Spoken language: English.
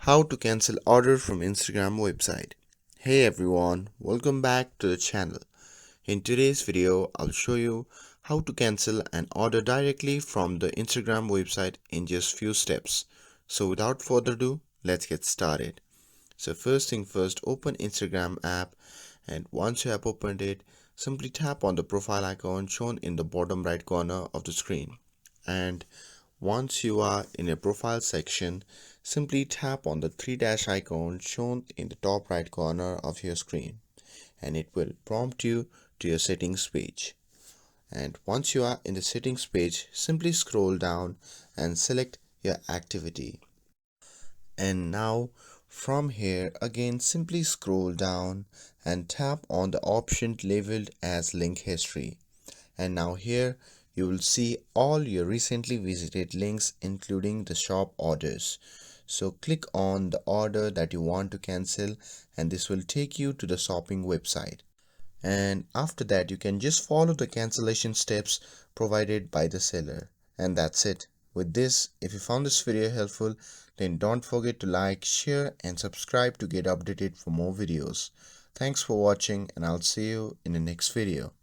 How to cancel order from Instagram website. Hey everyone, welcome back to the channel. In today's video, I'll show you how to cancel an order directly from the Instagram website in just few steps. So without further ado, let's get started. So first thing first, open Instagram app, and once you have opened it, simply tap on the profile icon shown in the bottom right corner of the screen. And once you are in a profile section, simply tap on the three dash icon shown in the top right corner of your screen, and it will prompt you to your settings page. And once you are in the settings page, simply scroll down and select your activity. And now from here again, simply scroll down and tap on the option labeled as link history. And now here you will see all your recently visited links including the shop orders. So click on the order that you want to cancel, and this will take you to the shopping website. And after that you can just follow the cancellation steps provided by the seller, and that's it. With this, if you found this video helpful, then don't forget to like, share and subscribe to get updated for more videos. Thanks for watching, and I'll see you in the next video.